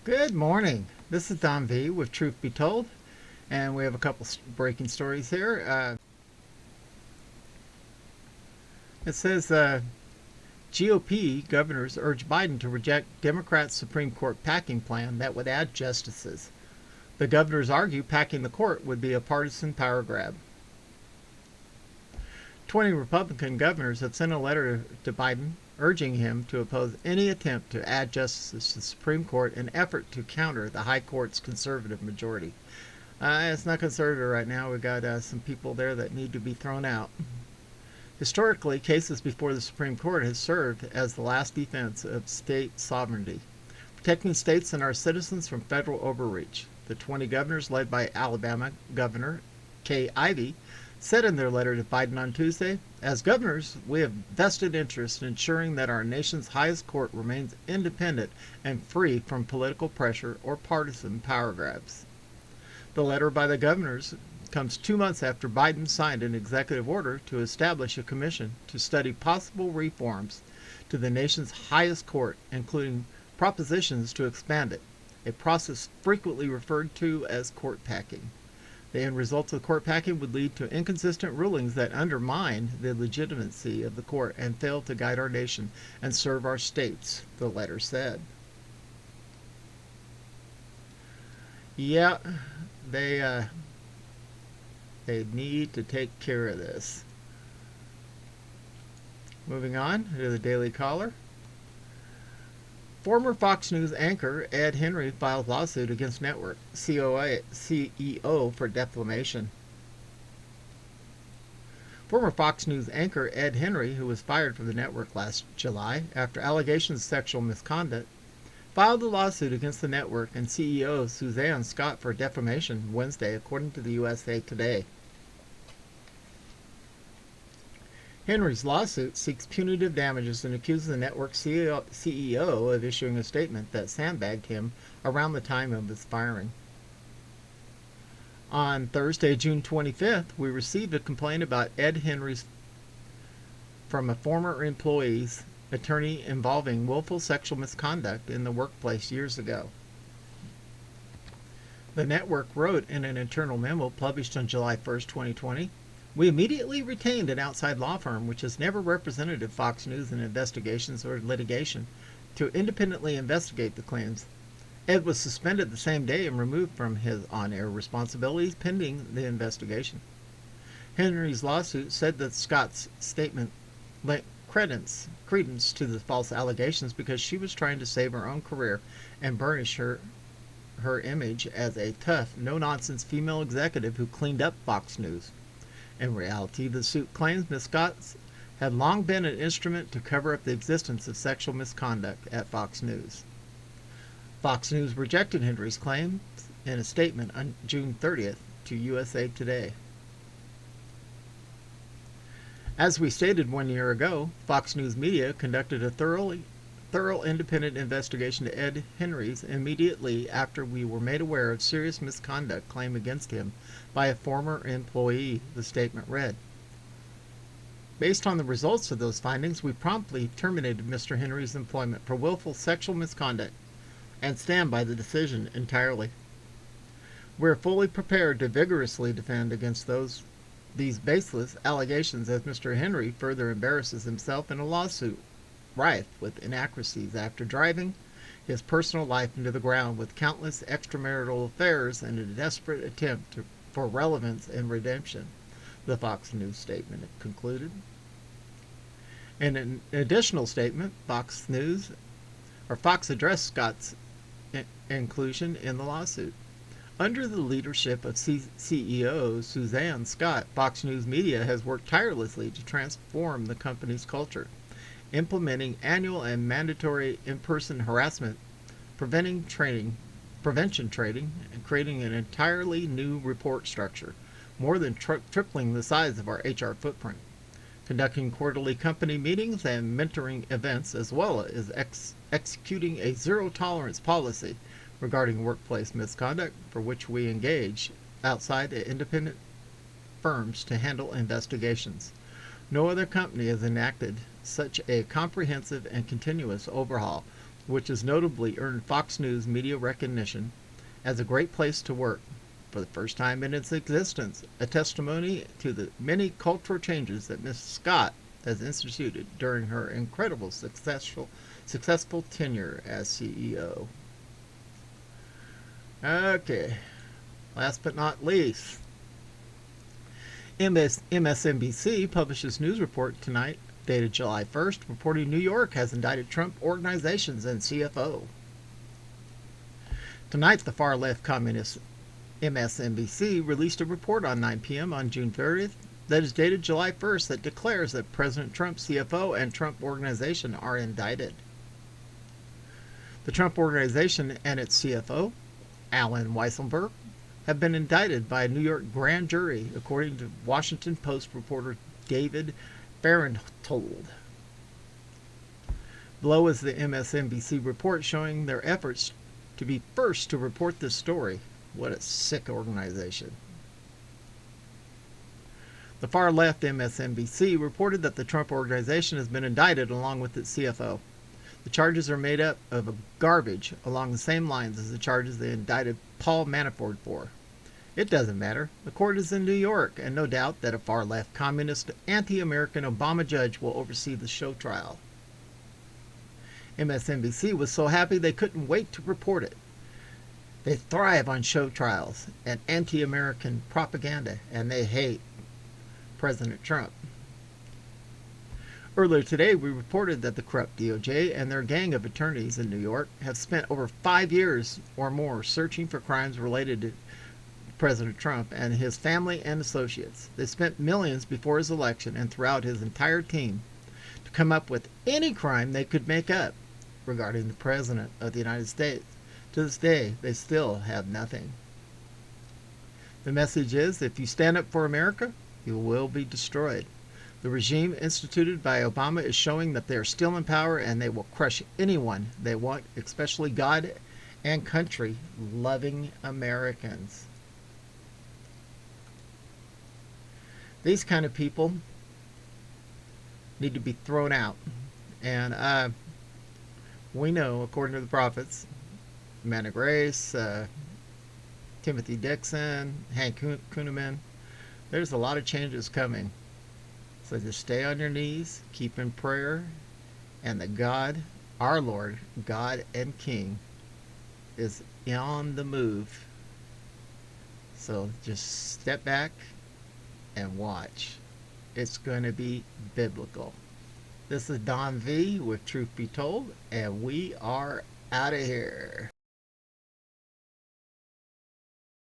Good morning. This is Don V with Truth Be Told, and we have a couple breaking stories here. It says GOP governors urge Biden to reject Democrats' Supreme Court packing plan that would add justices. The governors argue packing the court would be a partisan power grab. 20 Republican governors have sent a letter to Biden urging him to oppose any attempt to add justices to the Supreme Court in an effort to counter the High Court's conservative majority. It's not conservative right now. We've got some people there that need to be thrown out. Historically, cases before the Supreme Court has served as the last defense of state sovereignty, protecting states and our citizens from federal overreach. The 20 governors, led by Alabama Governor Kay Ivey, said in their letter to Biden on Tuesday, "As governors, we have vested interest in ensuring that our nation's highest court remains independent and free from political pressure or partisan power grabs." The letter by the governors comes 2 months after Biden signed an executive order to establish a commission to study possible reforms to the nation's highest court, including propositions to expand it, a process frequently referred to as court packing. The end result of the court packing would lead to inconsistent rulings that undermine the legitimacy of the court and fail to guide our nation and serve our states, the letter said. Yeah, they need to take care of this. Moving on to the Daily Caller. Former Fox News anchor Ed Henry filed lawsuit against network CEO for defamation. Former Fox News anchor Ed Henry, who was fired from the network last July after allegations of sexual misconduct, filed a lawsuit against the network and CEO Suzanne Scott for defamation Wednesday, according to the USA Today. Henry's lawsuit seeks punitive damages and accuses the network's CEO of issuing a statement that sandbagged him around the time of his firing. On Thursday, June 25th, we received a complaint about Ed Henry's from a former employee's attorney involving willful sexual misconduct in the workplace years ago. The network wrote in an internal memo published on July 1st, 2020, "We immediately retained an outside law firm which has never represented Fox News in investigations or litigation to independently investigate the claims. Ed was suspended the same day and removed from his on-air responsibilities pending the investigation." Henry's lawsuit said that Scott's statement lent credence to the false allegations because she was trying to save her own career and burnish her image as a tough, no-nonsense female executive who cleaned up Fox News. In reality, the suit claims Ms. Scott had long been an instrument to cover up the existence of sexual misconduct at Fox News. Fox News rejected Henry's claims in a statement on June 30th to USA Today. As we stated 1 year ago, Fox News Media conducted a thorough independent investigation to Ed Henry's immediately after we were made aware of serious misconduct claim against him by a former employee, the statement read. Based on the results of those findings, we promptly terminated Mr. Henry's employment for willful sexual misconduct and stand by the decision entirely. We're fully prepared to vigorously defend against these baseless allegations as Mr. Henry further embarrasses himself in a lawsuit rife with inaccuracies after driving his personal life into the ground with countless extramarital affairs and a desperate attempt for relevance and redemption, the Fox News statement concluded. In an additional statement, Fox addressed Scott's inclusion in the lawsuit. Under the leadership of CEO Suzanne Scott, Fox News Media has worked tirelessly to transform the company's culture, implementing annual and mandatory in-person harassment prevention training, and creating an entirely new report structure, more than tripling the size of our HR footprint, conducting quarterly company meetings and mentoring events, as well as executing a zero-tolerance policy regarding workplace misconduct for which we engage outside independent firms to handle investigations. No other company has enacted such a comprehensive and continuous overhaul which has notably earned Fox News media recognition as a great place to work for the first time in its existence, a testimony to the many cultural changes that Ms. Scott has instituted during her incredible successful tenure as CEO. Okay, last but not least, MSNBC publishes news report tonight, dated July 1st, reporting New York has indicted Trump organizations and CFO. Tonight, the far-left communist MSNBC released a report on 9 p.m. on June 30th that is dated July 1st that declares that President Trump's CFO and Trump Organization are indicted. The Trump Organization and its CFO, Alan Weisselberg, have been indicted by a New York grand jury, according to Washington Post reporter David Fahrenthold. Below is the MSNBC report showing their efforts to be first to report this story. What a sick organization. The far-left MSNBC reported that the Trump Organization has been indicted along with its CFO. The charges are made up of garbage along the same lines as the charges they indicted Paul Manafort for. It doesn't matter. The court is in New York, and no doubt that a far-left communist anti-American Obama judge will oversee the show trial. MSNBC was so happy they couldn't wait to report it. They thrive on show trials and anti-American propaganda, and they hate President Trump. Earlier today, we reported that the corrupt DOJ and their gang of attorneys in New York have spent over 5 years or more searching for crimes related to President Trump and his family and associates. They spent millions before his election and throughout his entire team to come up with any crime they could make up regarding the President of the United States. To this day, they still have nothing. The message is, if you stand up for America, you will be destroyed. The regime instituted by Obama is showing that they are still in power and they will crush anyone they want, especially God and country-loving Americans. These kind of people need to be thrown out. And we know, according to the prophets, Man of Grace, Timothy Dixon, Hank Kuhneman, there's a lot of changes coming. So just stay on your knees, keep in prayer, and that God, our Lord, God and King, is on the move. So just step back and watch. It's going to be biblical. This is Don V with Truth Be Told, and we are out of here.